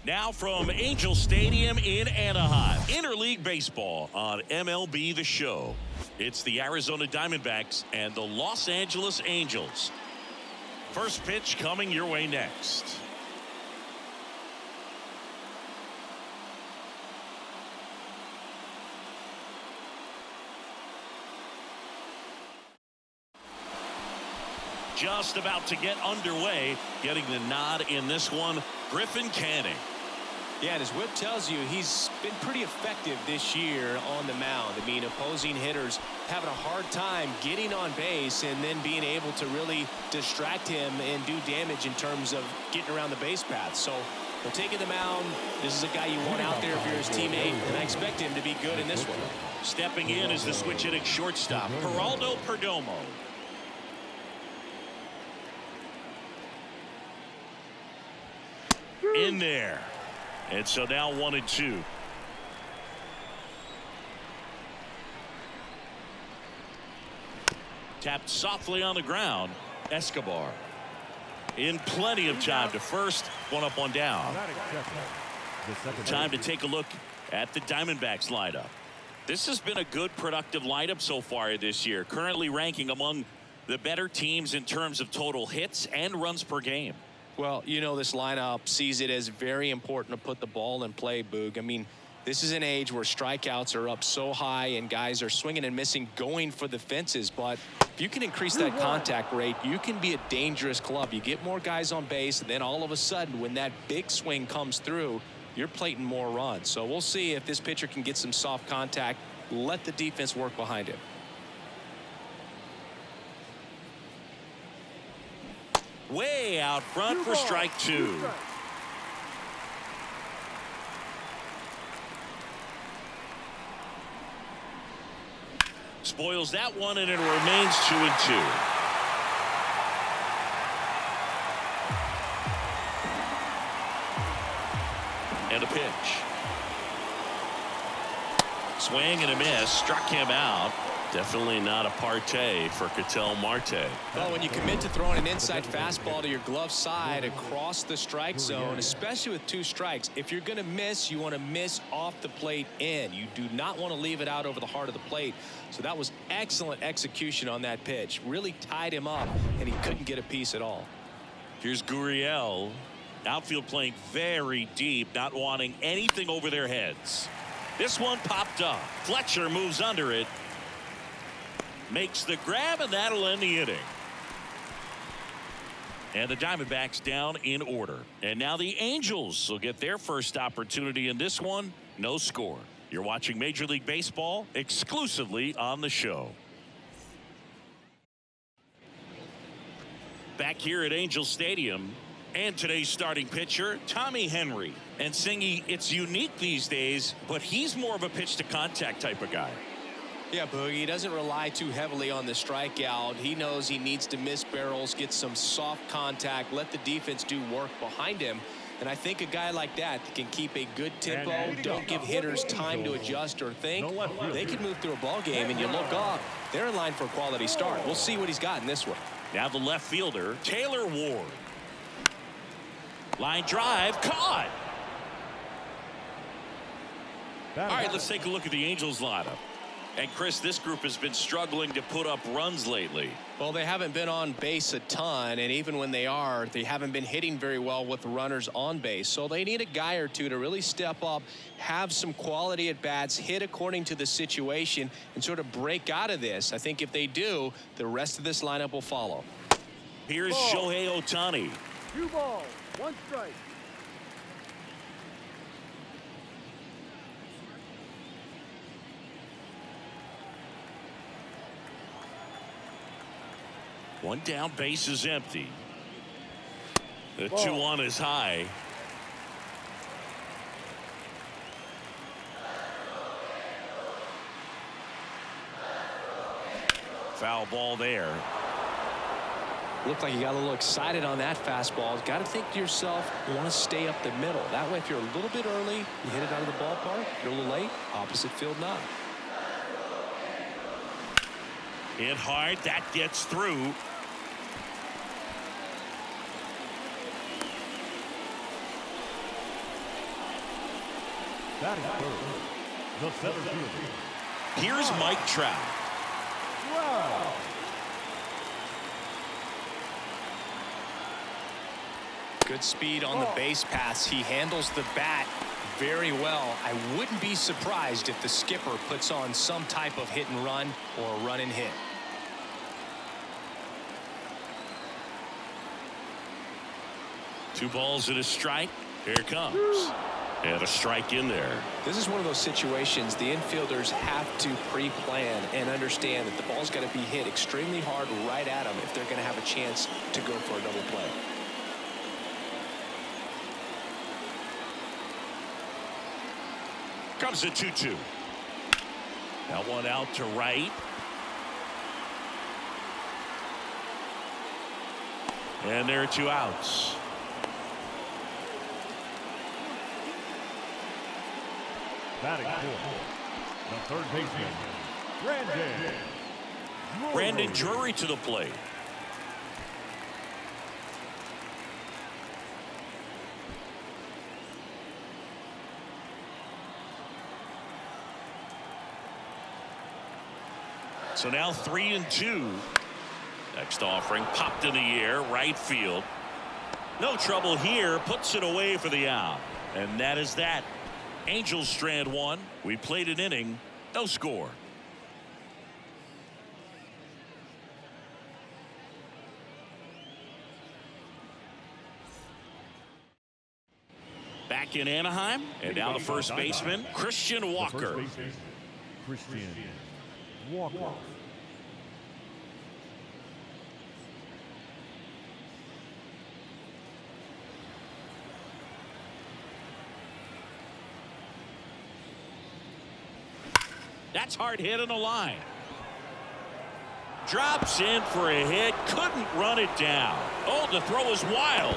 Now from Angel Stadium in Anaheim, Interleague Baseball on MLB The Show. It's the Arizona Diamondbacks and the Los Angeles Angels. First pitch coming your way next. Just about to get underway, getting the nod in this one, Griffin Canning. Yeah, and his whip tells you he's been pretty effective this year on the mound. I mean, opposing hitters having a hard time getting on base and then being able to really distract him and do damage in terms of getting around the base path. So we're taking the mound. This is a guy you want out there if you're his teammate, and I expect him to be good in this one. Stepping in is the switch hitting shortstop, Geraldo Perdomo. In there. And so now 1-2. Tapped softly on the ground. Escobar in plenty of time to first. One up, one down. Time to take a look at the Diamondbacks lineup. This has been a good productive lineup so far this year, currently ranking among the better teams in terms of total hits and runs per game. Well, you know, this lineup sees it as very important to put the ball in play, Boog. I mean, this is an age where strikeouts are up so high and guys are swinging and missing, going for the fences. But if you can increase that contact rate, you can be a dangerous club. You get more guys on base, and then all of a sudden, when that big swing comes through, you're plating more runs. So we'll see if this pitcher can get some soft contact, let the defense work behind him. Way out front for strike two. Spoils that one, and it remains 2-2. And a pitch. Swing and a miss. Struck him out. Definitely not a partay for Ketel Marte. Well, when you commit to throwing an inside fastball to your glove side across the strike zone, especially with two strikes, if you're going to miss, you want to miss off the plate in. You do not want to leave it out over the heart of the plate. So that was excellent execution on that pitch. Really tied him up, and he couldn't get a piece at all. Here's Gurriel. Outfield playing very deep, not wanting anything over their heads. This one popped up. Fletcher moves under it. Makes the grab, and that'll end the inning. And the Diamondbacks down in order. And now the Angels will get their first opportunity in this one. No score. You're watching Major League Baseball exclusively on the show. Back here at Angel Stadium. And today's starting pitcher, Tommy Henry. And Singy, it's unique these days, but he's more of a pitch to contact type of guy. Yeah, Boogie, he doesn't rely too heavily on the strikeout. He knows he needs to miss barrels, get some soft contact, let the defense do work behind him. And I think a guy like that can keep a good tempo, don't give hitters time to adjust or think. They can move through a ball game, and you look up, they're in line for a quality start. We'll see what he's got in this one. Now the left fielder, Taylor Ward. Line drive, caught. All right, let's take a look at the Angels lineup. And Chris, this group has been struggling to put up runs lately. Well, they haven't been on base a ton, and even when they are, they haven't been hitting very well with runners on base. So they need a guy or two to really step up, have some quality at bats, hit according to the situation, and sort of break out of this. I think if they do, the rest of this lineup will follow. Here's Shohei Ohtani. 2 balls, 1 strike. One down, base is empty. The 2-1 is high. Foul ball there. Looked like you got a little excited on that fastball. Got to think to yourself, you want to stay up the middle. That way, if you're a little bit early, you hit it out of the ballpark. If you're a little late, opposite field nod. Hit hard, that gets through. Batting third, the center fielder. Here's Mike Trout. Wow. Good speed on the base paths. He handles the bat very well. I wouldn't be surprised if the skipper puts on some type of hit and run or run and hit. Two balls and a strike. Here it comes. And a strike in there. This is one of those situations the infielders have to pre-plan and understand that the ball's got to be hit extremely hard right at them if they're going to have a chance to go for a double play. Comes a 2-2. That one out to right. And there are 2 outs. Batting fourth, the third baseman, Brandon Drury to the plate. So now 3-2. Next offering popped in the air, right field. No trouble here, puts it away for the out. And that is that. Angels strand 1. We played an inning, no score. Back in Anaheim, and now the first baseman, Christian Walker. Christian Walker. That's hard hit on the line. Drops in for a hit. Couldn't run it down. Oh, the throw is wild.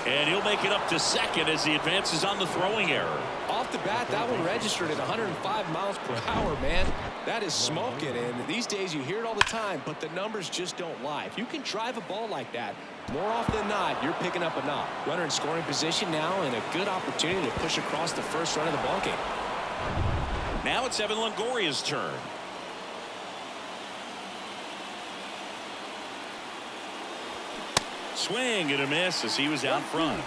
And he'll make it up to second as he advances on the throwing error. Off the bat, that one registered at 105 miles per hour, man. That is smoking, and these days you hear it all the time, but the numbers just don't lie. If you can drive a ball like that, more often than not, you're picking up a knock. Runner in scoring position now, and a good opportunity to push across the first run of the ballgame. Now it's Evan Longoria's turn. Swing and a miss as he was out front.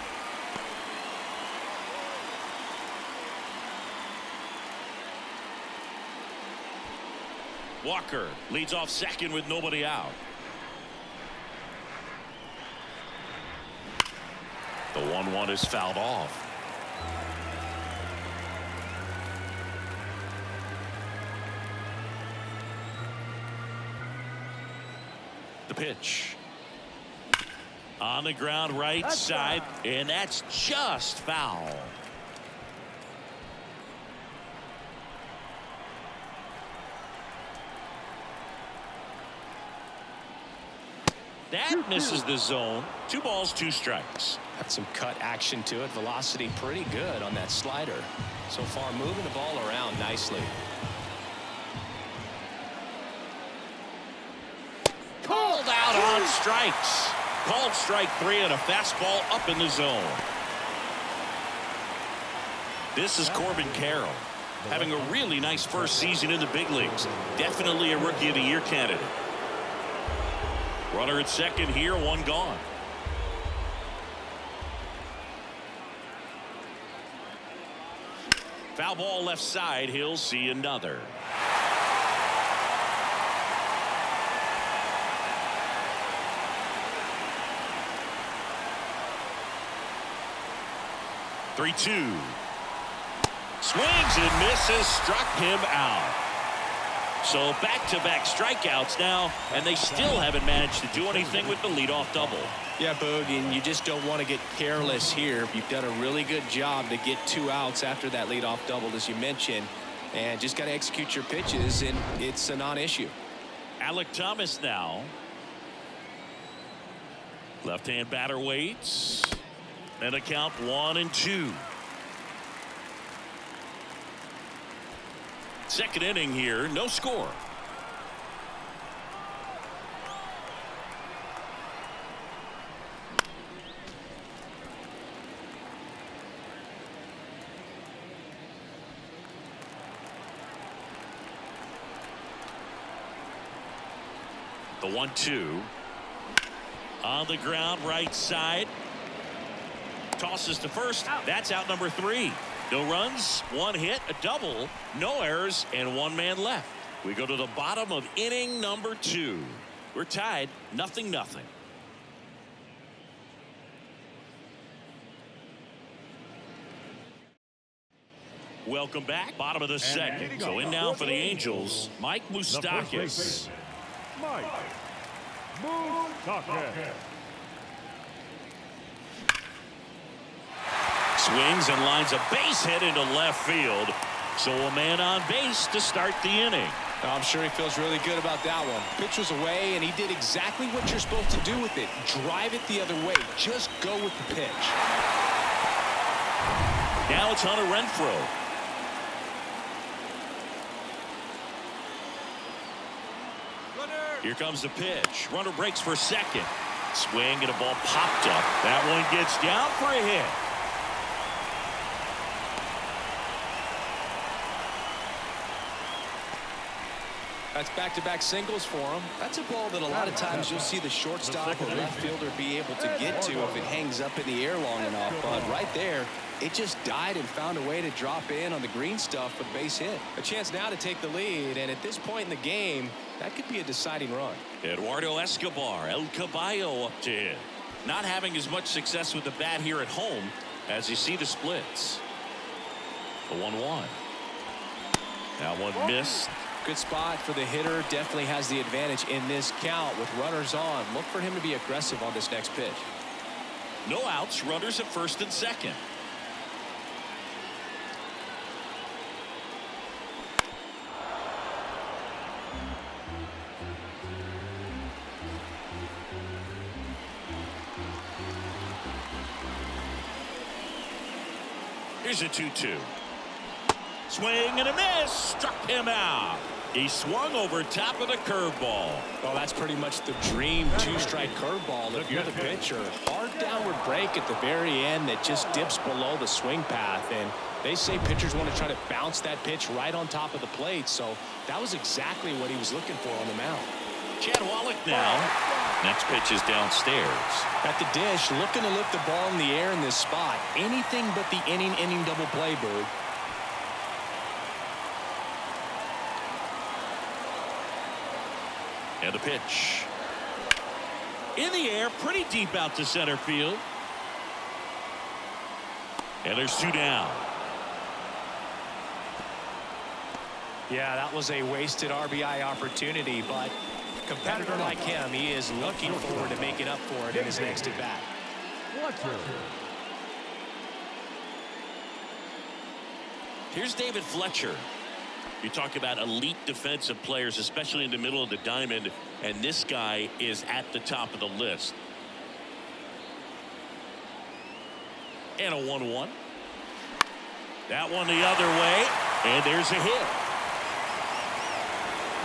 Walker leads off second with nobody out. The 1-1 is fouled off. The pitch. On the ground right side, and that's just foul. That misses the zone. 2 balls, 2 strikes. Got some cut action to it. Velocity pretty good on that slider. So far moving the ball around nicely. Called out on strikes. Called strike 3 and a fastball up in the zone. This is Corbin Carroll having a really nice first season in the big leagues. Definitely a Rookie of the Year candidate. Runner at second here, 1 gone. Foul ball left side. He'll see another. Three-two. Swings and misses, struck him out. So back-to-back strikeouts now, and they still haven't managed to do anything with the leadoff double. Yeah, Boog, and you just don't want to get careless here. You've done a really good job to get 2 outs after that leadoff double, as you mentioned, and just got to execute your pitches, and it's a non-issue. Alec Thomas now. Left-hand batter waits. And a count 1-2. Second inning here, no score. The 1-2. On the ground, right side. Tosses to first. That's out number 3. No runs, 1 hit, a double, no errors, and 1 man left. We go to the bottom of inning number 2. We're tied, 0-0. Welcome back. Bottom of the second. So in now for the Angels, Mike Moustakas. Mike Moustakas. Swings and lines a base hit into left field. So a man on base to start the inning. I'm sure he feels really good about that one. Pitch was away, and he did exactly what you're supposed to do with it. Drive it the other way. Just go with the pitch. Now it's Hunter Renfroe. Here comes the pitch. Runner breaks for second. Swing and a ball popped up. That one gets down for a hit. That's back-to-back singles for him. That's a ball that a lot of times you'll see the shortstop or left fielder be able to get to if it hangs up in the air long enough. But right there, it just died and found a way to drop in on the green stuff for the base hit. A chance now to take the lead, and at this point in the game, that could be a deciding run. Eduardo Escobar, El Caballo up to hit. Not having as much success with the bat here at home as you see the splits. The 1-1. That one missed. Good spot for the hitter. Definitely has the advantage in this count with runners on. Look for him to be aggressive on this next pitch. No outs. Runners at first and second. Here's a 2-2. Swing and a miss. Struck him out. He swung over top of the curveball. Well, that's pretty much the dream two-strike curveball. If you're the pitcher, hard downward break at the very end that just dips below the swing path. And they say pitchers want to try to bounce that pitch right on top of the plate. So that was exactly what he was looking for on the mound. Chad Wallach now. Next pitch is downstairs. At the dish, looking to lift the ball in the air in this spot. Anything but the inning double play, Boog. And the pitch. In the air, pretty deep out to center field. And there's 2 down. Yeah, that was a wasted RBI opportunity, but a competitor like him, he is looking forward to making up for it in his next at bat. Here's David Fletcher. You talk about elite defensive players, especially in the middle of the diamond, and this guy is at the top of the list. And a 1-1. That one the other way, and there's a hit.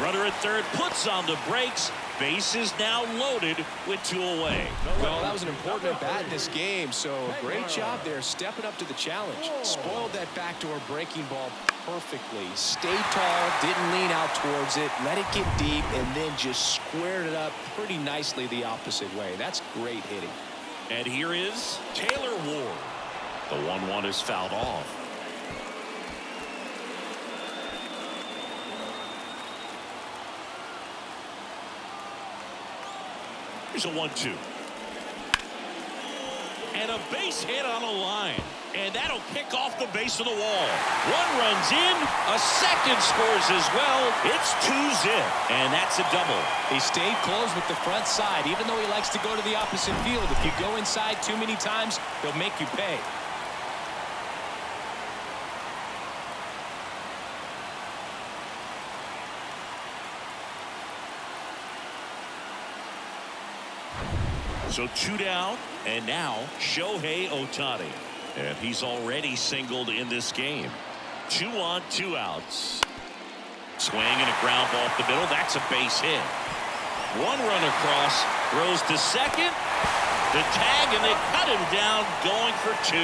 Runner at third puts on the brakes. Base is now loaded with 2 away. Well, that was an important at bat in this game, so great job there stepping up to the challenge. Spoiled that backdoor breaking ball perfectly. Stayed tall, didn't lean out towards it, let it get deep, and then just squared it up pretty nicely the opposite way. That's great hitting. And here is Taylor Ward. The 1-1 is fouled off. Here's a 1-2. And a base hit on a line. And that'll kick off the base of the wall. 1 runs in. A second scores as well. It's 2-zip. And that's a double. He stayed close with the front side, even though he likes to go to the opposite field. If you go inside too many times, they'll make you pay. So 2 down, and now Shohei Ohtani. And he's already singled in this game. 2 on, 2 outs. Swing and a ground ball up the middle. That's a base hit. 1 run across, throws to second. The tag, and they cut him down, going for 2.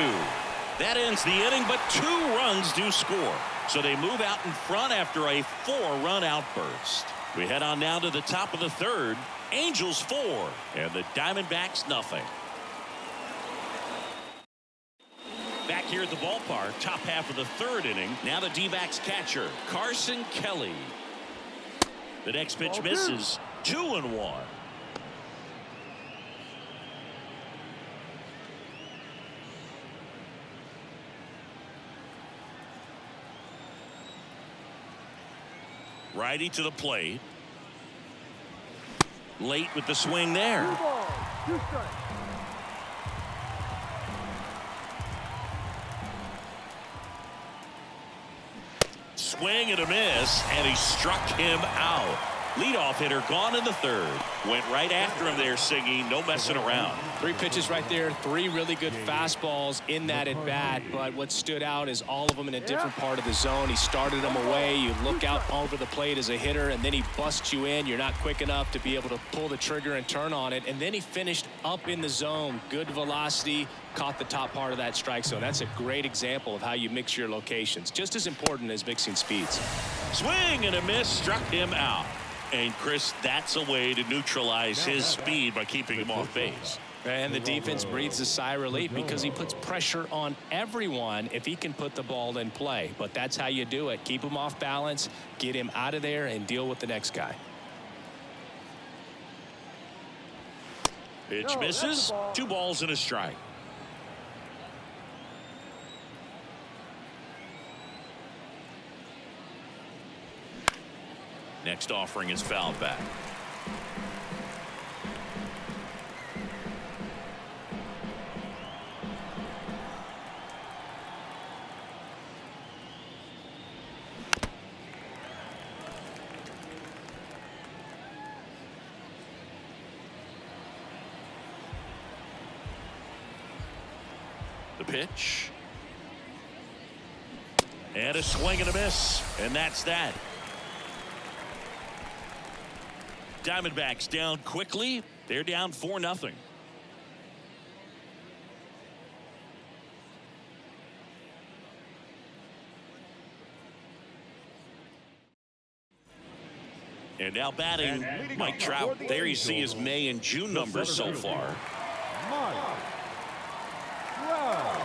That ends the inning, but 2 runs do score. So they move out in front after a 4-run outburst. We head on now to the top of the third. Angels 4 and the Diamondbacks nothing. Back here at the ballpark, top half of the third inning. Now the D-backs catcher, Carson Kelly. The next pitch misses. 2-1. Righty to the plate. Late with the swing there. 2 balls, 2 strikes. Swing and a miss, and he struck him out. Leadoff hitter gone in the third. Went right after him there, singing, no messing around. 3 pitches right there, 3 really good fastballs in that at bat, but what stood out is all of them in a different part of the zone. He started them away. You look out over the plate as a hitter, and then he busts you in. You're not quick enough to be able to pull the trigger and turn on it, and then he finished up in the zone. Good velocity, caught the top part of that strike zone. That's a great example of how you mix your locations. Just as important as mixing speeds. Swing and a miss, struck him out. And Chris, that's a way to neutralize his speed by keeping him off base. And the defense breathes a sigh of relief because he puts pressure on everyone if he can put the ball in play. But that's how you do it. Keep him off balance, get him out of there, and deal with the next guy. Pitch misses. 2 balls and a strike. Next offering is fouled back. The pitch. And a swing and a miss. And that's that. Diamondbacks down quickly. They're down 4-0. And now batting, Mike Trout. There you see his May and June numbers so far. Mike Trout.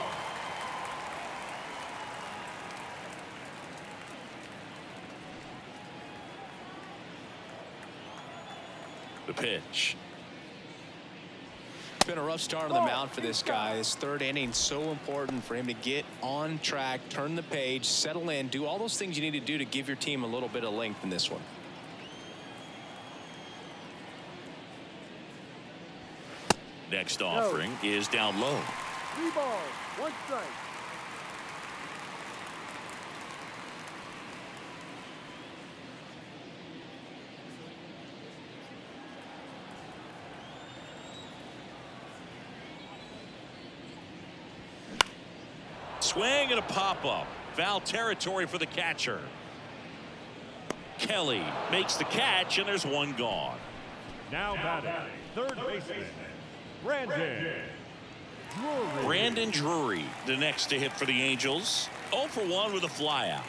The pitch. It's been a rough start on the mound for this guy. This third inning so important for him to get on track, turn the page, settle in, do all those things you need to do to give your team a little bit of length in this one. Next offering is down low. 3 balls, 1 strike. Swing and a pop-up. Foul territory for the catcher. Kelly makes the catch, and there's 1 gone. Now batting, third baseman, Brandon Drury. Brandon Drury, the next to hit for the Angels. 0 for 1 with a flyout.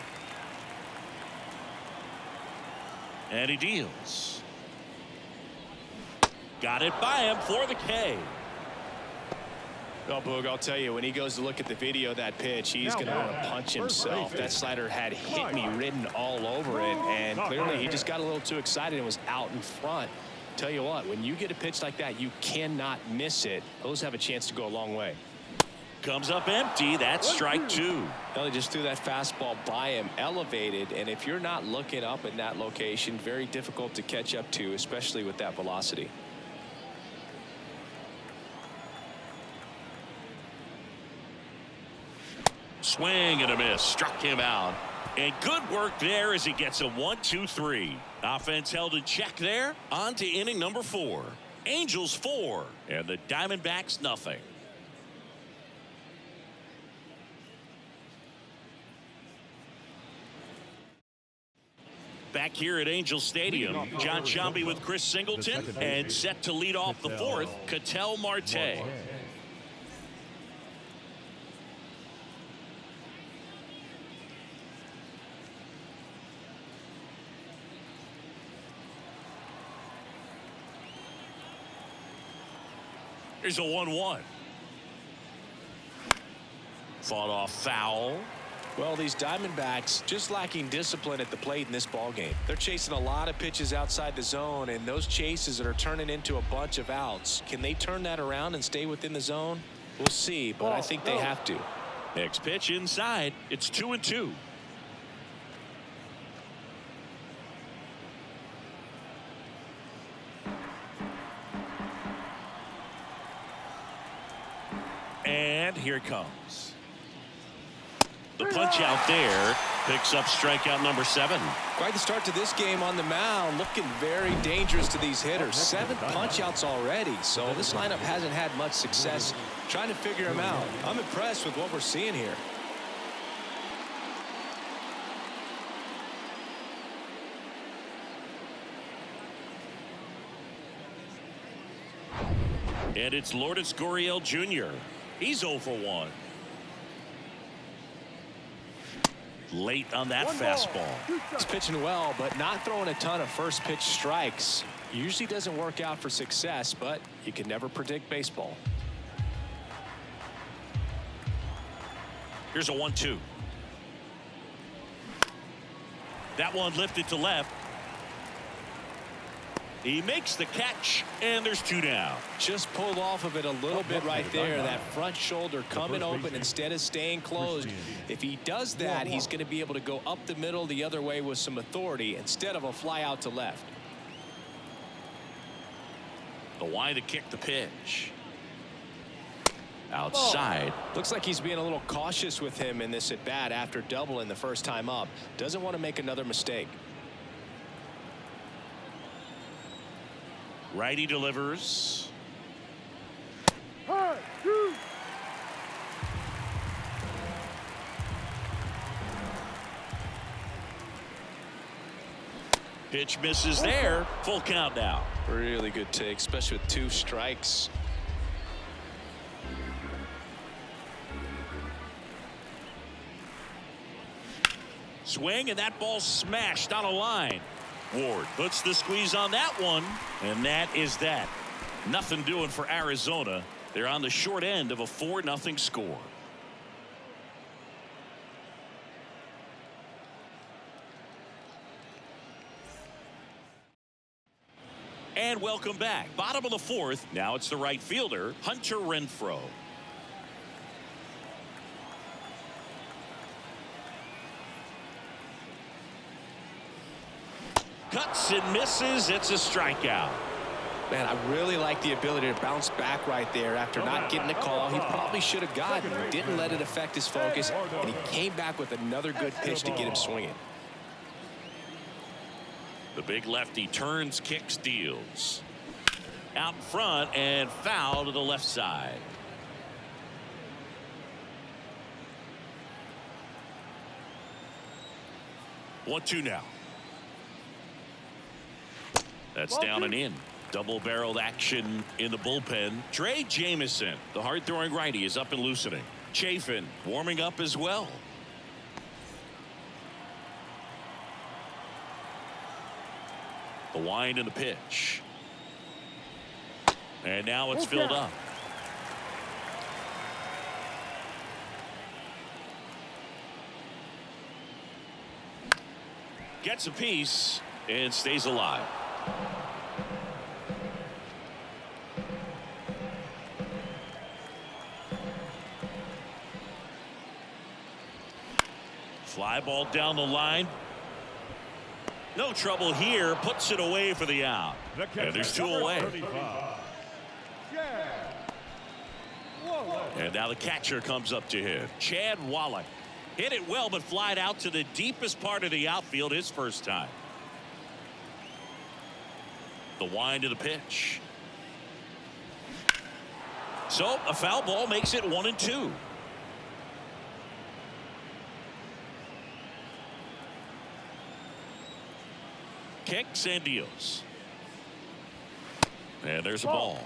And he deals. Got it by him for the K. Well, Boog, I'll tell you, when he goes to look at the video of that pitch, he's going to want to punch himself. That slider had hit me written all over it, and clearly he just got a little too excited and was out in front. Tell you what, when you get a pitch like that, you cannot miss it. Those have a chance to go a long way. Comes up empty. That's strike 2. Well, he just threw that fastball by him, elevated, and if you're not looking up in that location, very difficult to catch up to, especially with that velocity. Swing and a miss. Struck him out. And good work there as he gets a 1-2-3. Offense held in check there. On to inning number 4. Angels 4 and the Diamondbacks nothing. Back here at Angel Stadium, John Sciambi with Chris Singleton, and set to lead off the 4th, Ketel Marte. Here's a 1-1. Fought off foul. Well, these Diamondbacks just lacking discipline at the plate in this ball game. They're chasing a lot of pitches outside the zone, and those chases that are turning into a bunch of outs. Can they turn that around and stay within the zone? We'll see, but I think they have to. Next pitch inside. It's 2-2. And here it comes. The punch out there picks up strikeout number 7. Quite the start to this game on the mound. Looking very dangerous to these hitters. 7 punch outs already. So this lineup hasn't had much success trying to figure him out. I'm impressed with what we're seeing here. And it's Lourdes Gurriel Jr. He's 0 for 1. Late on that fastball. He's pitching well, but not throwing a ton of first pitch strikes. Usually doesn't work out for success, but you can never predict baseball. Here's a 1-2. That one lifted to left. He makes the catch, and there's 2 down. Just pulled off of it a little bit right there. That front shoulder coming open instead of staying closed. If he does that, he's going to be able to go up the middle the other way with some authority instead of a fly out to left. The wide to kick the pitch. Outside. Looks like he's being a little cautious with him in this at bat after doubling the first time up. Doesn't want to make another mistake. Righty delivers. High, 2. Pitch misses there. Full count now. Really good take, especially with 2 strikes. Swing, and that ball smashed on a line. Ward puts the squeeze on that one, and that is that. Nothing doing for Arizona. They're on the short end of a 4-0 score. And welcome back. Bottom of the 4th. Now it's the right fielder, Hunter Renfroe. Cuts and misses. It's a strikeout. Man, I really like the ability to bounce back right there after not getting a call he probably should have gotten. Didn't let it affect his focus, and he came back with another good pitch to get him swinging. The big lefty turns, kicks, deals. Out in front and foul to the left side. One-two now. That's down and in. Double-barreled action in the bullpen. Trey Jamison, the hard-throwing righty, is up and loosening. Chafin warming up as well. The wind and the pitch. And now it's filled up. Gets a piece and stays alive. Fly ball down the line. No trouble here. Puts it away for the out. And there's 2 away. And now the catcher comes up to him. Chad Wallach hit it well, but flied out to the deepest part of the outfield his first time. The wind of the pitch. So a foul ball makes it 1-2. Kicks and deals. And there's a ball.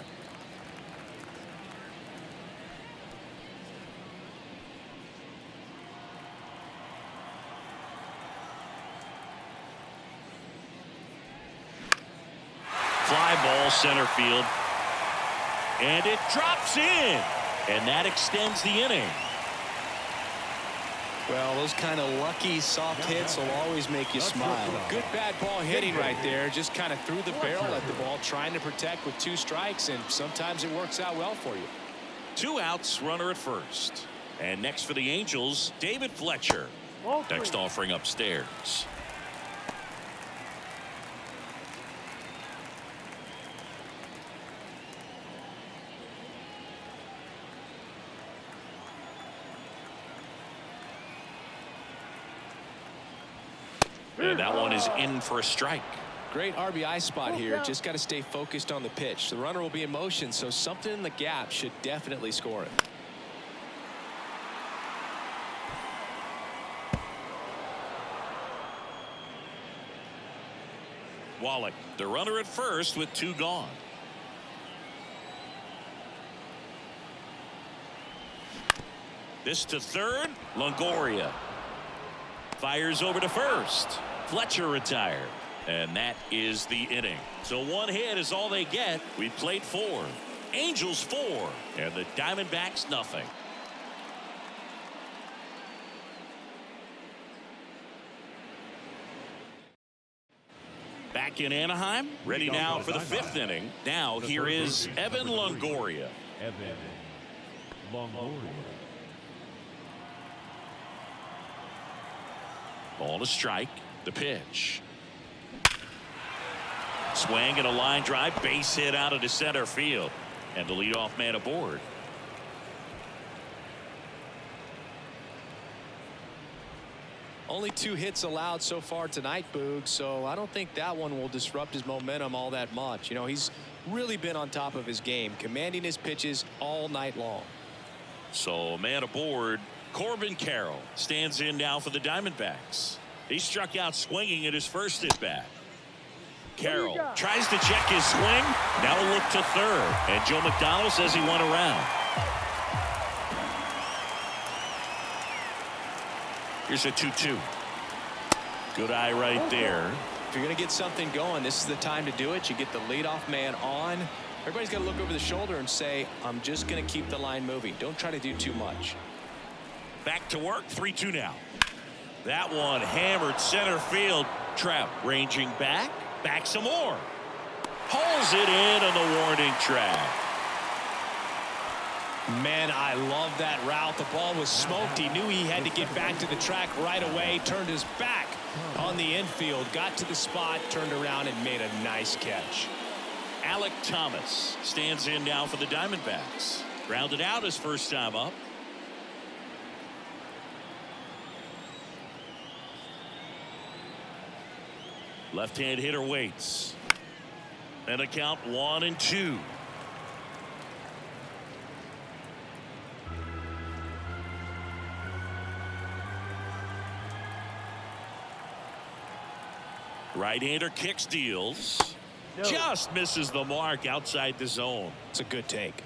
Fly ball center field. And it drops in. And that extends the inning. Well, those kind of lucky soft hits will always make you smile. Good bad ball hitting right there. Just kind of threw the barrel at the ball, trying to protect with 2 strikes, and sometimes it works out well for you. 2 outs, runner at first. And next for the Angels, David Fletcher. Next offering upstairs. And that one is in for a strike. Great RBI spot here. Just got to stay focused on the pitch. The runner will be in motion, so something in the gap should definitely score it. Wallach, the runner at first with 2 gone. This to third. Longoria fires over to first. Fletcher retired. And that is the inning. So 1 hit is all they get. We played 4. Angels 4. And the Diamondbacks nothing. Back in Anaheim. Ready now for the 5th inning. Now here is Evan Longoria. Evan Longoria. Ball to strike. The pitch. Swing and a line drive. Base hit out of the center field. And the leadoff man aboard. Only 2 hits allowed so far tonight, Boog, so I don't think that one will disrupt his momentum all that much. You know, he's really been on top of his game, commanding his pitches all night long. So man aboard. Corbin Carroll stands in now for the Diamondbacks. He struck out swinging at his first at bat. Carroll tries to check his swing. Now a look to third. And Joe McDonald says he went around. Here's a 2-2. Good eye right there. If you're going to get something going, this is the time to do it. You get the leadoff man on. Everybody's got to look over the shoulder and say, I'm just going to keep the line moving. Don't try to do too much. Back to work. 3-2 now. That one hammered center field. Trout ranging back. Back some more. Pulls it in on the warning track. Man, I love that route. The ball was smoked. He knew he had to get back to the track right away. Turned his back on the infield. Got to the spot. Turned around and made a nice catch. Alec Thomas stands in now for the Diamondbacks. Grounded out his first time up. Left-hand hitter waits. And a count 1-2. Right-hander kicks, deals. No. Just misses the mark outside the zone. It's a good take.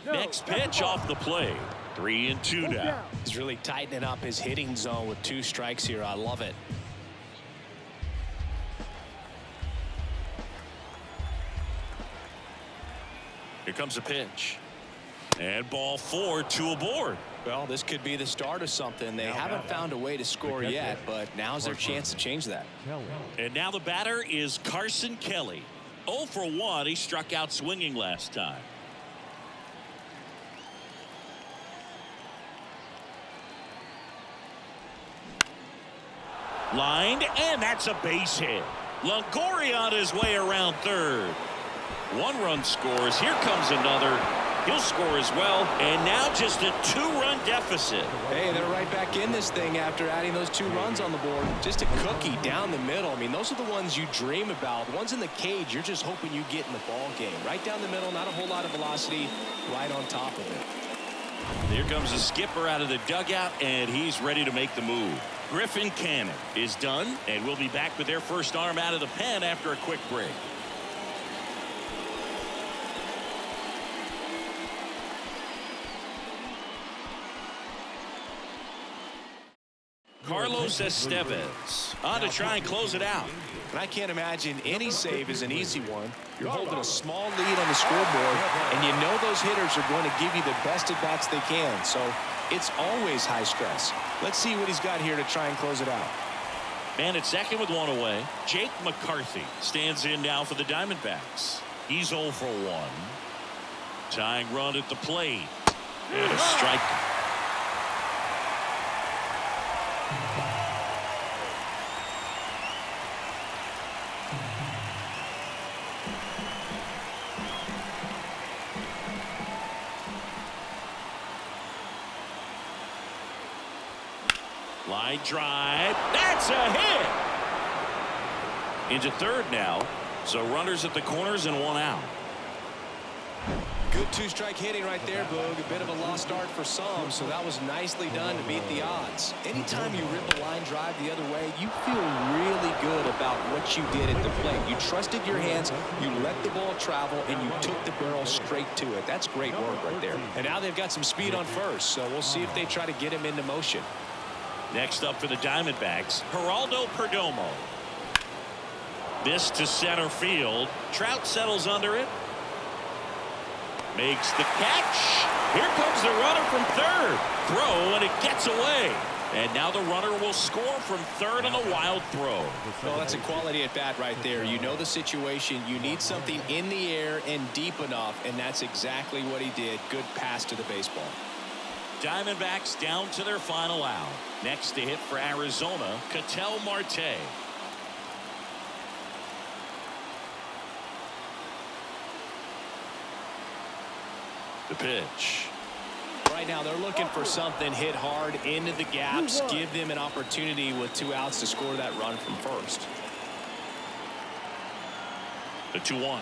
Next pitch off the plate. 3-2 now. He's really tightening up his hitting zone with 2 strikes here. I love it. Here comes a pitch. And ball 4, 2 aboard. Well, this could be the start of something. They haven't found a way to score yet, but now's their chance to change that. And now the batter is Carson Kelly. 0 for 1. He struck out swinging last time. Lined, and that's a base hit. Longoria on his way around third. 1 run scores. Here comes another. He'll score as well. And now just a 2-run deficit. Hey, they're right back in this thing after adding those 2 runs on the board. Just a cookie down the middle. I mean, those are the ones you dream about. The ones in the cage, you're just hoping you get in the ball game. Right down the middle, not a whole lot of velocity, right on top of it. Here comes the skipper out of the dugout, and he's ready to make the move. Griffin Cannon is done, and we'll be back with their first arm out of the pen after a quick break. Carlos Estevez on to try and close it out. And I can't imagine any save is an easy one. You're holding a small lead on the scoreboard, and you know those hitters are going to give you the best at-bats they can. So it's always high stress. Let's see what he's got here to try and close it out. Man at second with one away. Jake McCarthy stands in now for the Diamondbacks. He's 0 for 1. Tying run at the plate. And a strike. Line drive. That's a hit. Into third now. So runners at the corners and one out. Good two-strike hitting right there, Boog. A bit of a lost start for some, so that was nicely done to beat the odds. Anytime you rip a line drive the other way, you feel really good about what you did at the plate. You trusted your hands, you let the ball travel, and you took the barrel straight to it. That's great work right there. And now they've got some speed on first, so we'll see if they try to get him into motion. Next up for the Diamondbacks, Geraldo Perdomo. This to center field. Trout settles under it. Makes the catch. Here comes the runner from third. Throw, and it gets away. And now the runner will score from third on a wild throw. Well, that's a quality at bat right there. You know the situation. You need something in the air and deep enough, and that's exactly what he did. Good pass to the baseball. Diamondbacks down to their final out. Next to hit for Arizona, Ketel Marte. The pitch. Right now they're looking for something hit hard into the gaps, give them an opportunity with 2 outs to score that run from first. The 2-1.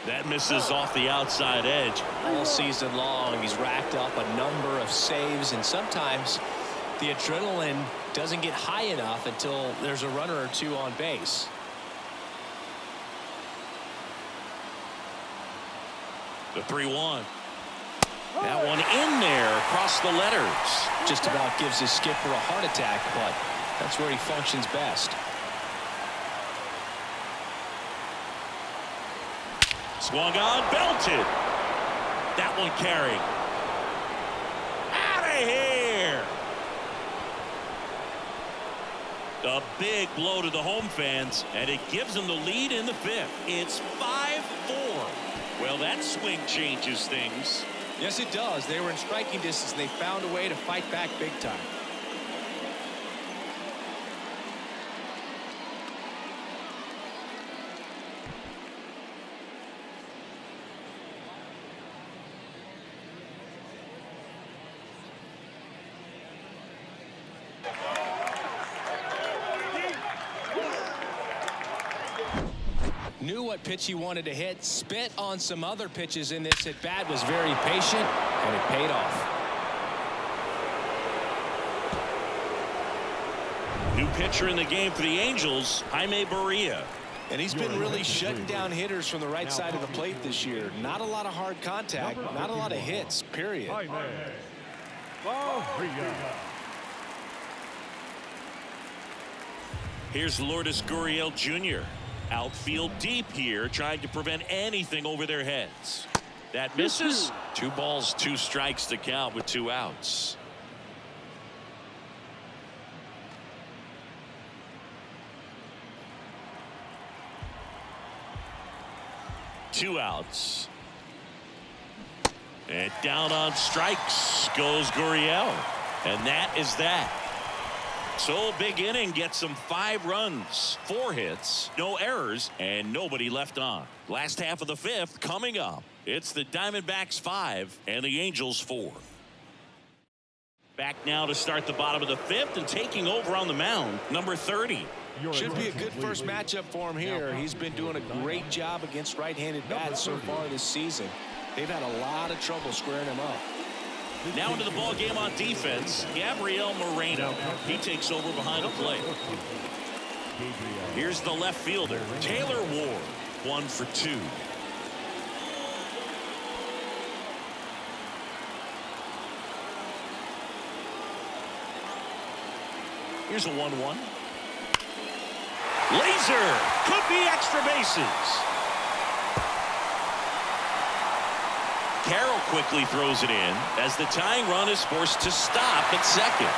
That misses off the outside edge. All season long he's racked up a number of saves, and sometimes the adrenaline doesn't get high enough until there's a runner or two on base. The 3-1. That one in there across the letters. Just about gives his skipper a heart attack, but that's where he functions best. Swung on, belted. That one carried. Out of here. A big blow to the home fans, and it gives them the lead in the 5th. It's 5-4. Well, that swing changes things. Yes, it does. They were in striking distance, and they found a way to fight back big time. Knew what pitch he wanted to hit, spit on some other pitches in this at bat, was very patient, and it paid off. New pitcher in the game for the Angels, Jaime Barria. And he's been really shutting down hitters from the right side of the plate this year. Not a lot of hard contact, not a lot of hits, period. Here's Lourdes Gurriel Jr. Outfield deep here, trying to prevent anything over their heads. That misses. 2 balls, 2 strikes to count with 2 outs. Two outs. And down on strikes goes Gurriel. And that is that. So big inning gets them 5 runs, 4 hits, no errors, and nobody left on. Last half of the 5th coming up. It's the Diamondbacks 5 and the Angels 4. Back now to start the bottom of the 5th, and taking over on the mound, number 30. Should be a good first matchup for him here. He's been doing a great job against right-handed bats so far this season. They've had a lot of trouble squaring him up. Now into the ball game on defense, Gabriel Moreno. He takes over behind the plate. Here's the left fielder, Taylor Ward, 1 for 2. Here's a 1-1. Laser could be extra bases. Carroll quickly throws it in as the tying run is forced to stop at second.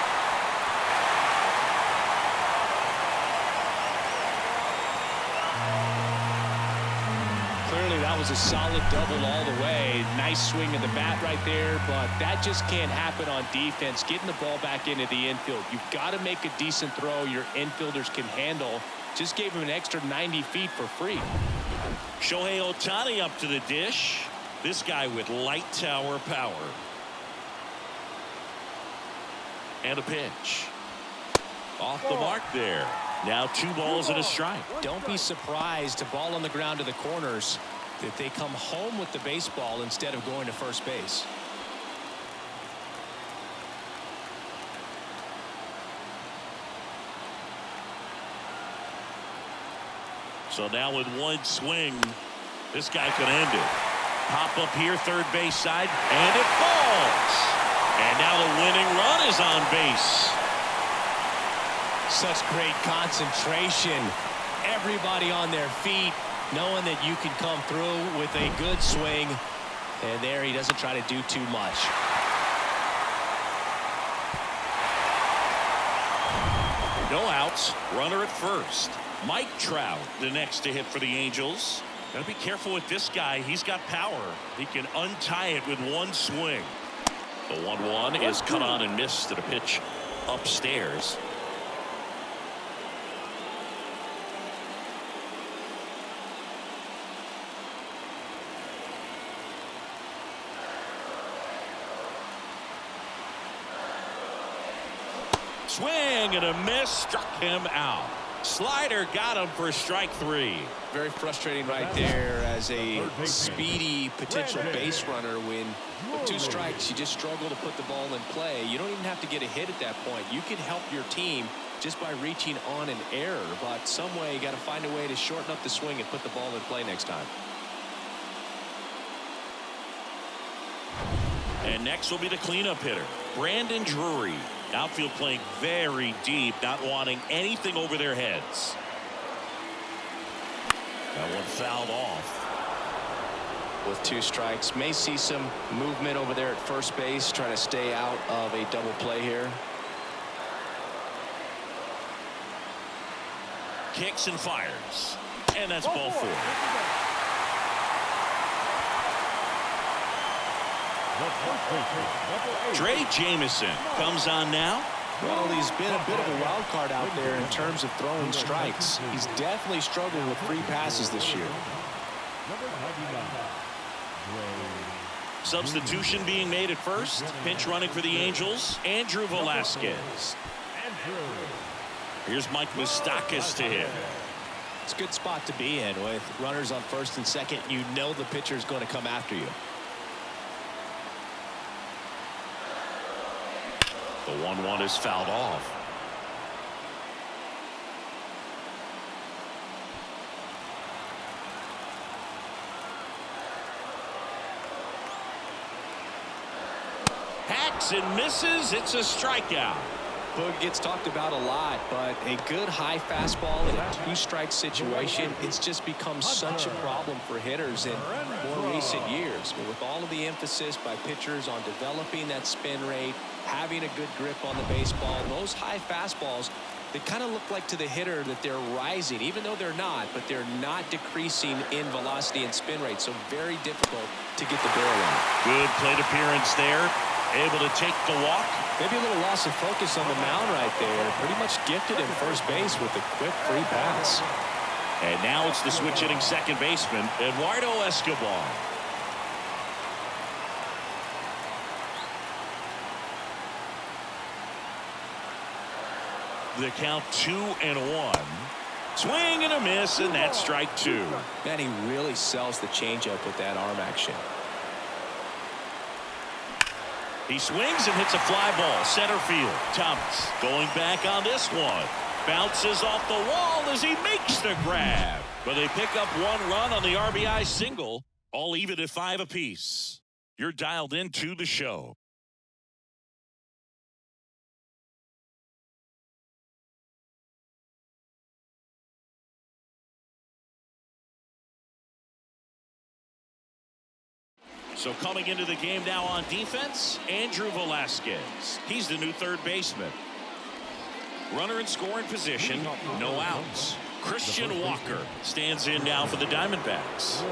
Clearly that was a solid double all the way. Nice swing of the bat right there, but that just can't happen on defense. Getting the ball back into the infield. You've got to make a decent throw your infielders can handle. Just gave him an extra 90 feet for free. Shohei Ohtani up to the dish. This guy with light tower power. And a pitch. Off the mark there. Now 2 balls and a strike. Don't be surprised to ball on the ground to the corners if they come home with the baseball instead of going to first base. So now with 1 swing, this guy could end it. Pop up here, third base side, and it falls. And now the winning run is on base. Such great concentration. Everybody on their feet, knowing that you can come through with a good swing. And there he doesn't try to do too much. No outs. Runner at first. Mike Trout, the next to hit for the Angels. Gotta be careful with this guy. He's got power. He can untie it with 1 swing. The 1-1 is cut on and missed at a pitch upstairs. Swing and a miss, struck him out. Slider got him for strike 3. Very frustrating right there as a speedy potential base runner. When with 2 strikes, you just struggle to put the ball in play. You don't even have to get a hit at that point. You can help your team just by reaching on an error, but some way you got to find a way to shorten up the swing and put the ball in play next time. And next will be the cleanup hitter, Brandon Drury. Outfield playing very deep, not wanting anything over their heads. That one fouled off. With 2 strikes, may see some movement over there at first base, trying to stay out of a double play here. Kicks and fires. And that's ball 4. Trey Jamison comes on now. Well, he's been a bit of a wild card out there in terms of throwing strikes. He's definitely struggled with free passes this year. Substitution being made at first. Pinch running for the Angels, Andrew Velasquez. Here's Mike Moustakas to hit. It's a good spot to be in with runners on first and second. You know the pitcher is going to come after you. The 1-1 is fouled off. Hacks and misses. It's a strikeout. Boog gets talked about a lot, but a good high fastball in a 2-strike situation, it's just become such a problem for hitters in more recent years. But with all of the emphasis by pitchers on developing that spin rate, having a good grip on the baseball, those high fastballs, they kind of look like to the hitter that they're rising, even though they're not, but they're not decreasing in velocity and spin rate. So very difficult to get the barrel on. Good plate appearance there. Able to take the walk. Maybe a little loss of focus on the mound right there. Pretty much gifted in first base with a quick free pass. And now it's the switch hitting second baseman, Eduardo Escobar. The count 2-1. Swing and a miss, and that's strike 2. Man, he really sells the changeup with that arm action. He swings and hits a fly ball center field. Thomas going back on this one. Bounces off the wall as he makes the grab. But they pick up 1 run on the RBI single. All even at 5 apiece. You're dialed into the show. So coming into the game now on defense, Andrew Velasquez. He's the new third baseman. Runner in scoring position, no outs. Christian Walker stands in now for the Diamondbacks.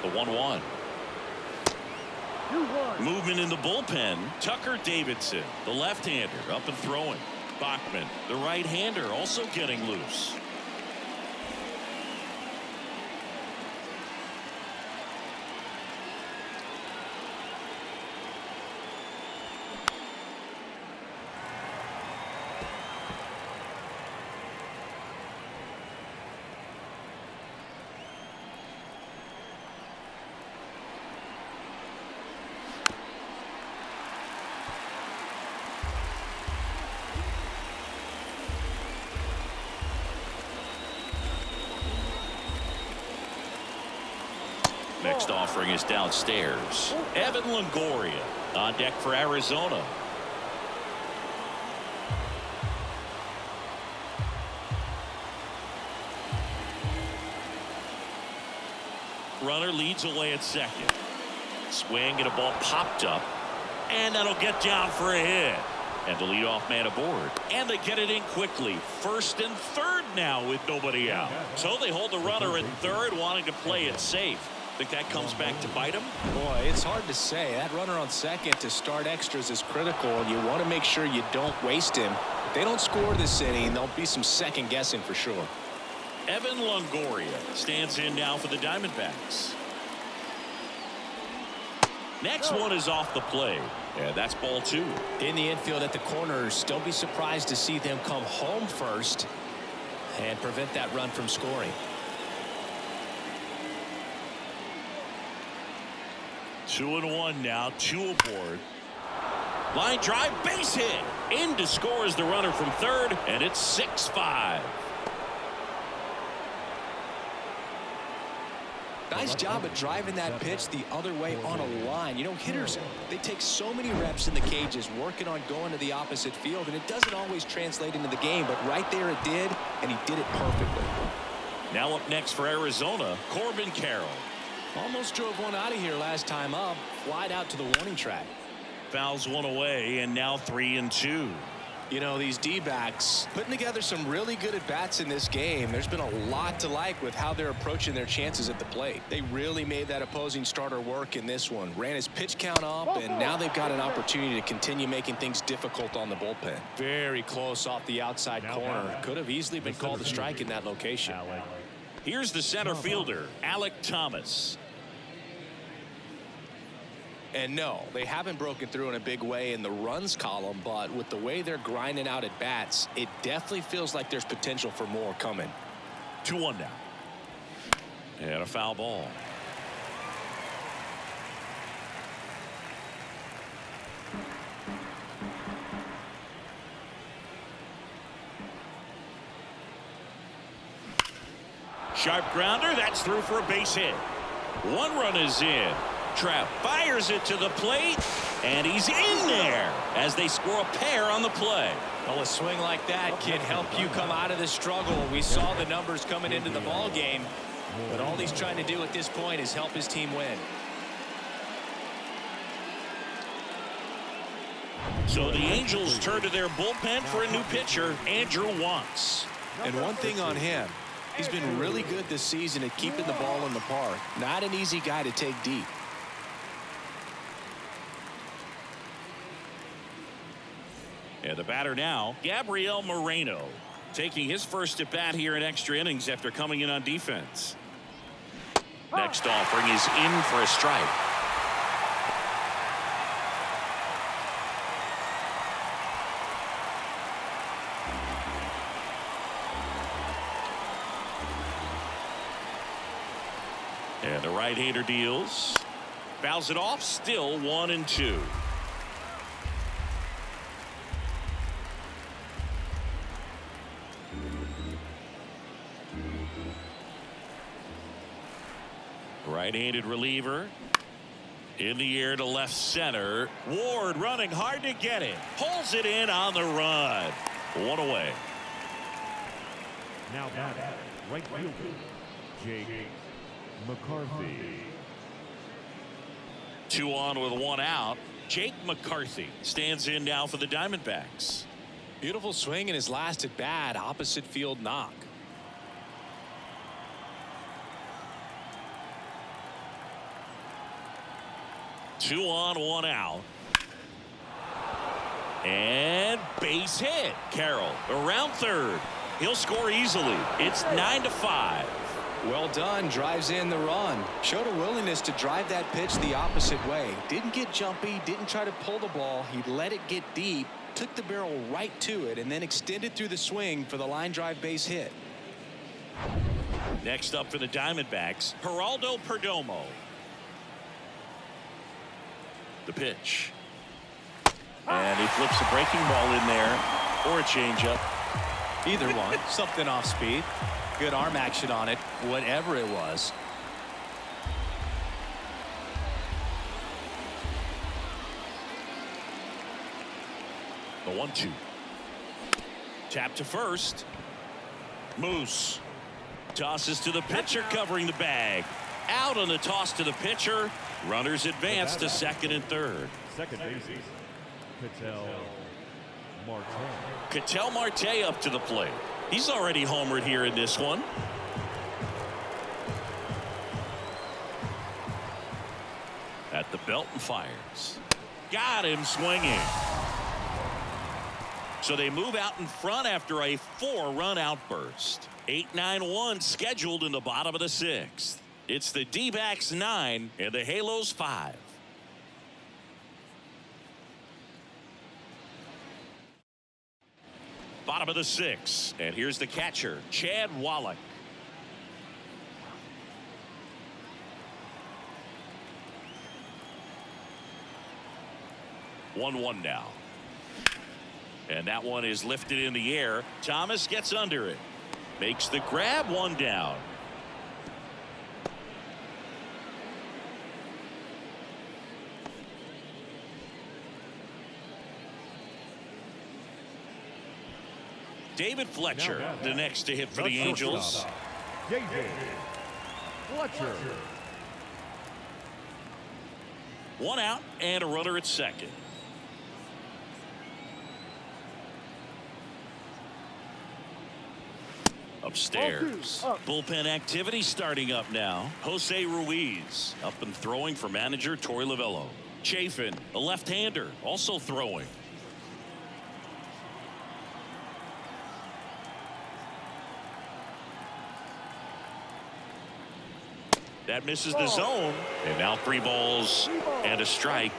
The 1-1. Movement in the bullpen. Tucker Davidson, the left-hander, up and throwing. Bachman, the right-hander, also getting loose. Next offering is downstairs. Evan Longoria on deck for Arizona. Runner leads away at second. Swing and a ball popped up. And that'll get down for a hit. And the leadoff man aboard. And they get it in quickly. First and third now with nobody out. So they hold the runner at third, wanting to play it safe. Think that comes back to bite him? Boy, it's hard to say. That runner on second to start extras is critical, and you want to make sure you don't waste him. If they don't score this inning, there'll be some second guessing for sure. Evan Longoria stands in now for the Diamondbacks. Next one is off the plate. And that's ball 2. In the infield at the corners, don't be surprised to see them come home first and prevent that run from scoring. 2-1 now, 2 aboard. Line drive, base hit. In to score is the runner from third, and it's 6-5. Nice job of driving that pitch the other way on a line. You know, hitters, they take so many reps in the cages working on going to the opposite field, and it doesn't always translate into the game, but right there it did, and he did it perfectly. Now up next for Arizona, Corbin Carroll. Almost drove one out of here last time up. Flied out to the warning track. Fouls one away, and now 3-2. You know, these D-backs putting together some really good at-bats in this game. There's been a lot to like with how they're approaching their chances at the plate. They really made that opposing starter work in this one. Ran his pitch count up, and now they've got an opportunity to continue making things difficult on the bullpen. Very close off the outside corner. Could have easily been called a strike in that location. Here's the center fielder, Alek Thomas. And no, they haven't broken through in a big way in the runs column, but with the way they're grinding out at bats, it definitely feels like there's potential for more coming. 2-1 now. And a foul ball. Sharp grounder, that's through for a base hit. One run is in. Trapp fires it to the plate, and he's in there as they score a pair on the play. Well, a swing like that can help you come out of the struggle. We saw the numbers coming into the ball game, but all he's trying to do at this point is help his team win. So the Angels turn to their bullpen for a new pitcher, Andrew Wantz. And one thing on him, he's been really good this season at keeping the ball in the park. Not an easy guy to take deep. And the batter now, Gabriel Moreno, taking his first at bat here in extra innings after coming in on defense. Next offering is in for a strike. And the right-hander deals. Fouls it off, still 1-2. Right-handed reliever. In the air to left center. Ward running hard to get it. Pulls it in on the run. One away. Now batting, right fielder, Jake McCarthy. 2 on with 1 out. Jake McCarthy stands in now for the Diamondbacks. Beautiful swing in his last at bat. Opposite field knock. Two on, 1 out. And base hit. Carroll around third. He'll score easily. It's 9-5. Well done. Drives in the run. Showed a willingness to drive that pitch the opposite way. Didn't get jumpy. Didn't try to pull the ball. He let it get deep. Took the barrel right to it and then extended through the swing for the line drive base hit. Next up for the Diamondbacks, Geraldo Perdomo. The pitch. And he flips a breaking ball in there or a changeup. Either one. Something off speed. Good arm action on it. Whatever it was. The 1-2. Tap to first. Moose tosses to the pitcher, covering the bag. Out on the toss to the pitcher. Runners advance to second and third. Second bases. Ketel Marte up to the plate. He's already homered here in this one. At the belt and fires. Got him swinging. So they move out in front after a 4-run outburst. 8-9-1 scheduled in the bottom of the 6th. It's the D-backs 9 and the Halos 5. Bottom of the 6th, and here's the catcher, Chad Wallach. One now. And that one is lifted in the air. Thomas gets under it. Makes the grab, 1 down. David Fletcher, the next to hit for the Angels. David Fletcher. 1 out and a runner at second. Upstairs. Bullpen activity starting up now. Jose Ruiz up and throwing for manager Torey Lovullo. Chafin, a left-hander, also throwing. That misses the zone. And now 3 balls and a strike.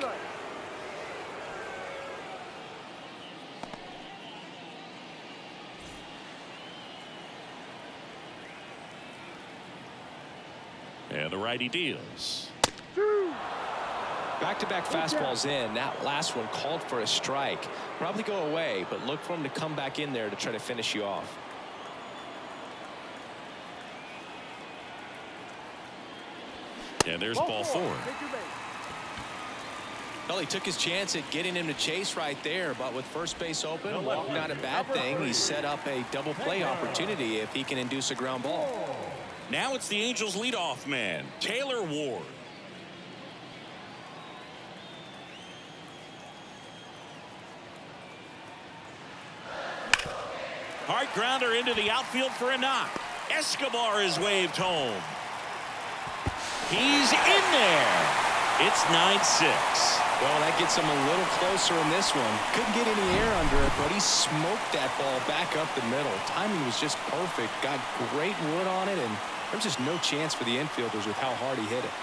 And the righty deals. Back-to-back fastballs in. That last one called for a strike. Probably go away, but look for him to come back in there to try to finish you off. And there's ball 4. Well, he took his chance at getting him to chase right there, but with first base open, walk not a bad thing. He set up a double play opportunity if he can induce a ground ball. Now it's the Angels leadoff man, Taylor Ward. Hard grounder into the outfield for a knock. Escobar is waved home. He's in there. It's 9-6. Well, that gets him a little closer in this one. Couldn't get any air under it, but he smoked that ball back up the middle. Timing was just perfect. Got great wood on it, and there's just no chance for the infielders with how hard he hit it.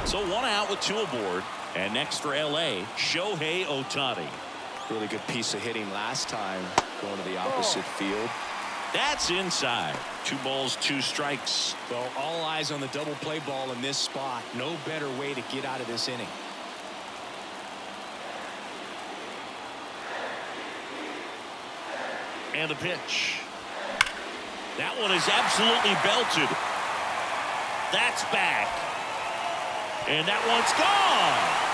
So 1 out with 2 aboard. And next for L.A., Shohei Ohtani. Really good piece of hitting last time, going to the opposite field. That's inside. 2 balls, 2 strikes. Well, all eyes on the double play ball in this spot. No better way to get out of this inning. And the pitch. That one is absolutely belted. That's back. And that one's gone.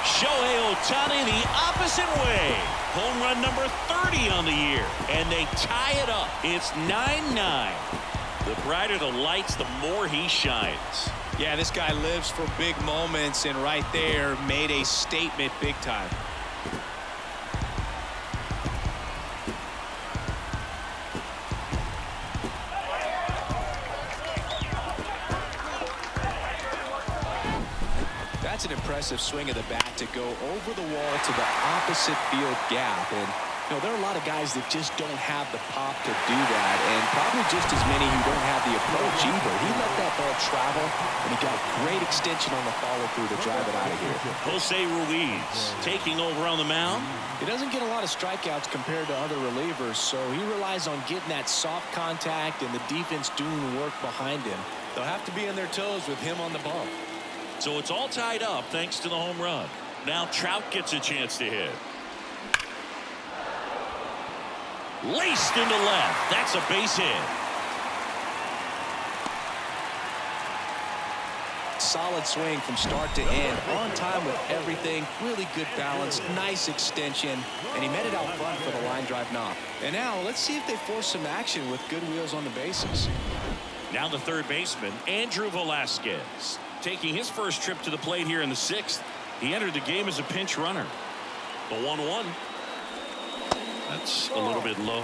Shohei Ohtani the opposite way. Home run number 30 on the year. And they tie it up. It's 9-9. The brighter the lights, the more he shines. Yeah, this guy lives for big moments, and right there made a statement big time. That's an impressive swing of the bat to go over the wall to the opposite field gap. And you know, there are a lot of guys that just don't have the pop to do that, and probably just as many who don't have the approach either. He let that ball travel, and he got great extension on the follow-through to drive it out of here. Jose Ruiz taking over on the mound. He doesn't get a lot of strikeouts compared to other relievers, so he relies on getting that soft contact and the defense doing the work behind him. They'll have to be on their toes with him on the bump. So it's all tied up thanks to the home run. Now Trout gets a chance to hit. Laced into left. That's a base hit. Solid swing from start to end. On time with everything. Really good balance. Nice extension. And he met it out front for the line drive knock. And now let's see if they force some action with good wheels on the bases. Now the third baseman, Andrew Velasquez, taking his first trip to the plate here in the sixth. He entered the game as a pinch runner. The 1-1. That's a little bit low.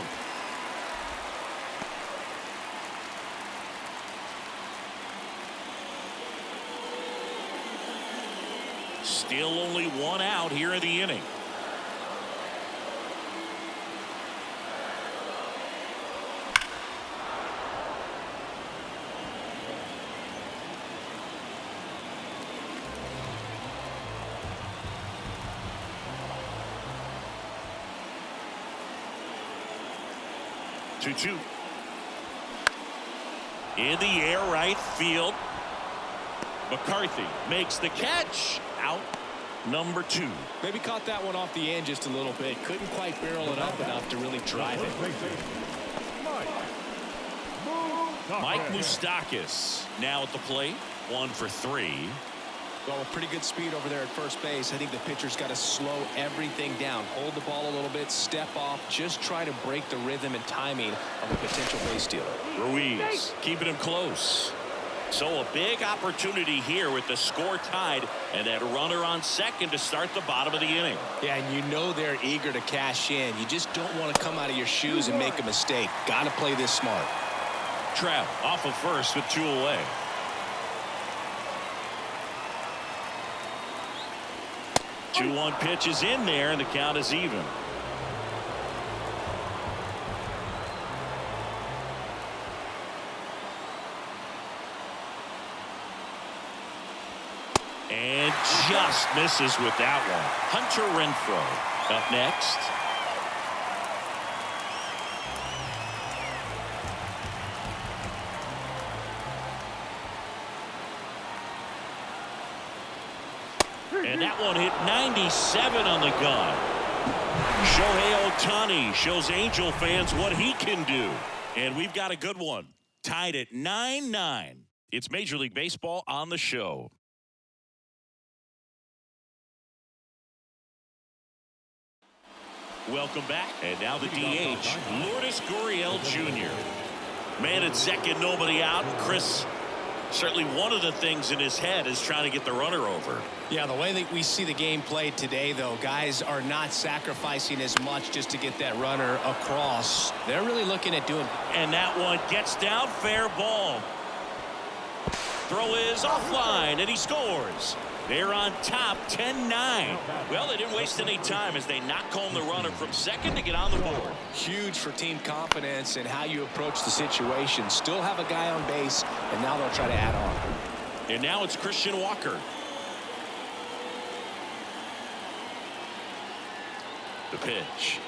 Still only one out here in the inning. Two. In the air, right field. McCarthy makes the catch. Out number 2. Maybe caught that one off the end just a little bit. Couldn't quite barrel it up enough to really drive it. Mike Moustakas now at the plate. 1 for 3. Well, with pretty good speed over there at first base, I think the pitcher's got to slow everything down. Hold the ball a little bit, step off, just try to break the rhythm and timing of a potential base stealer. Ruiz keeping him close. So a big opportunity here with the score tied and that runner on second to start the bottom of the inning. Yeah, and you know they're eager to cash in. You just don't want to come out of your shoes and make a mistake. Got to play this smart. Trout off of first with 2 away. The 2-1 pitch is in there, and the count is even. And just misses with that one. Hunter Renfroe up next. And that one hit 97 on the gun. Shohei Ohtani shows Angel fans what he can do. And we've got a good one. Tied at 9-9. It's Major League Baseball on the show. Welcome back. And now the DH, Lourdes Gurriel Jr. Man at second, nobody out. Chris, certainly one of the things in his head is trying to get the runner over. Yeah, the way that we see the game played today, though, guys are not sacrificing as much just to get that runner across. They're really looking at doing. And that one gets down, fair ball. Throw is offline, and he scores. They're on top, 10-9. Well, they didn't waste any time as they knock home the runner from second to get on the board. Huge for team confidence and how you approach the situation. Still have a guy on base, and now they'll try to add on. And now it's Christian Walker. The pitch.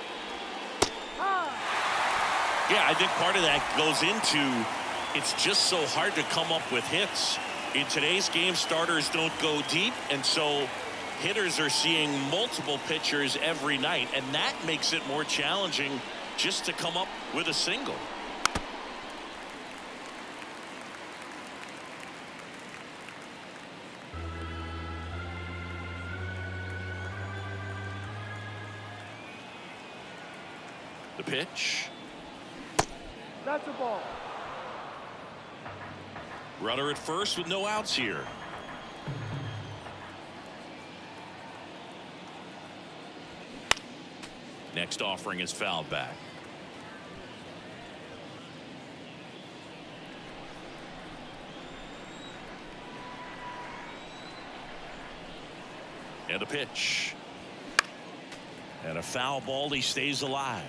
Yeah, I think part of that goes into it's just so hard to come up with hits. In today's game, starters don't go deep, and so hitters are seeing multiple pitchers every night, and that makes it more challenging just to come up with a single. The pitch. That's a ball. Runner at first with no outs here. Next offering is fouled back. And a pitch. And a foul ball. He stays alive.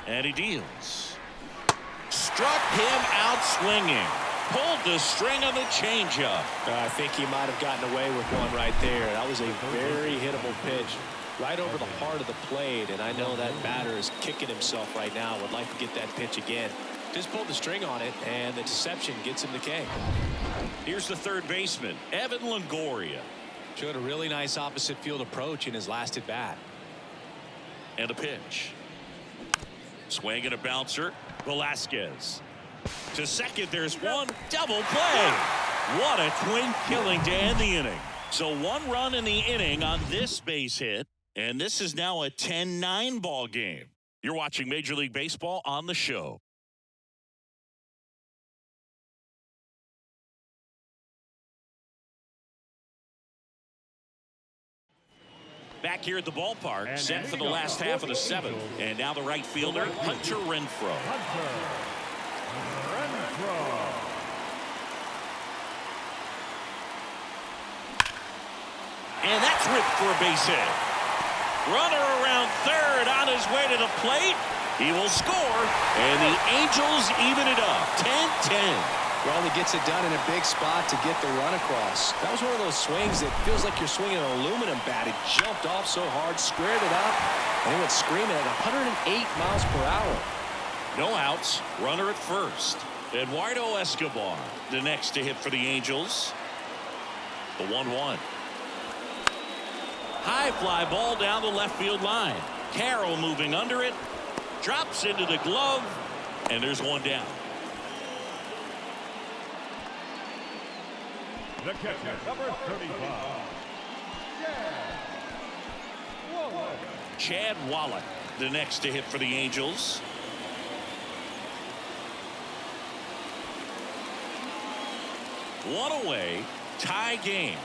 And he deals. Struck him out swinging. Pulled the string on the changeup. I think he might have gotten away with one right there. That was a very hittable pitch. Right over the heart of the plate, and I know that batter is kicking himself right now. Would like to get that pitch again. Just pulled the string on it, and the deception gets him the K. Here's the third baseman, Evan Longoria. Showed a really nice opposite field approach in his last at bat. And a pitch. Swing and a bouncer. Velasquez. To second, there's one. Double play. What a twin killing to end the inning. So 1 run in the inning on this base hit. And this is now a 10-9 ball game. You're watching Major League Baseball on the show. Back here at the ballpark, set for the last half of the 7th. And now the right fielder, Hunter Renfroe. And that's ripped for a base hit. Runner around third on his way to the plate. He will score, and the Angels even it up. 10-10. Well, he gets it done in a big spot to get the run across. That was one of those swings that feels like you're swinging an aluminum bat. It jumped off so hard, squared it up, and he went screaming at 108 miles per hour. No outs. Runner at first. Eduardo Escobar, the next to hit for the Angels. The 1-1. High fly ball down the left field line. Carroll moving under it. Drops into the glove. And there's one down. The catcher, number 35. Chad Wallach, the next to hit for the Angels. One away. Tie game.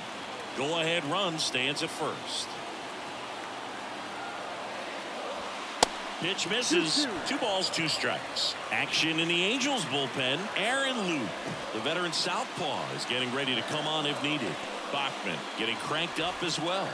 Go-ahead run stands at first. Pitch misses. 2 balls, 2 strikes. Action in the Angels bullpen. Aaron Loop, the veteran southpaw, is getting ready to come on if needed. Bachman getting cranked up as well.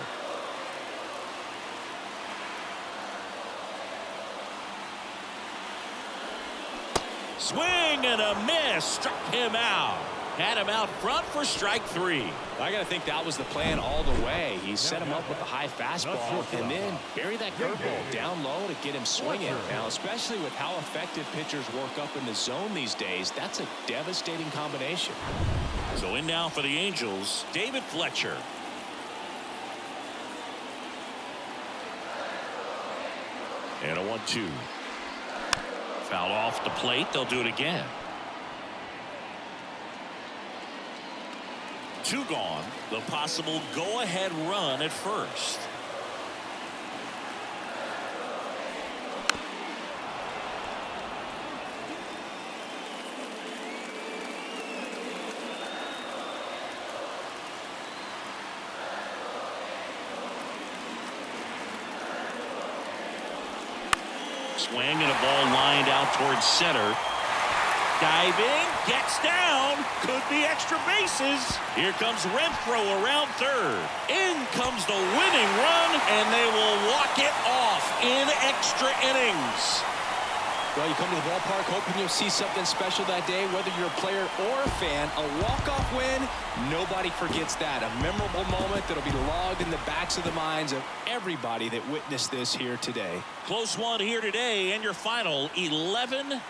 Swing and a miss. Struck him out. Had him out front for strike 3. I got to think that was the plan all the way. He set him up with a high fastball and then bury that curveball down low to get him swinging. Now, especially with how effective pitchers work up in the zone these days, that's a devastating combination. So in now for the Angels, David Fletcher. And a 1-2. Foul off the plate. They'll do it again. 2 gone. The possible go-ahead run at first. Swing and a ball lined out towards center. Diving, gets down, could be extra bases. Here comes Renfroe around third. In comes the winning run, and they will walk it off in extra innings. Well, you come to the ballpark hoping you'll see something special that day, whether you're a player or a fan. A walk-off win, nobody forgets that. A memorable moment that'll be logged in the backs of the minds of everybody that witnessed this here today. Close one here today, and your final 11-10.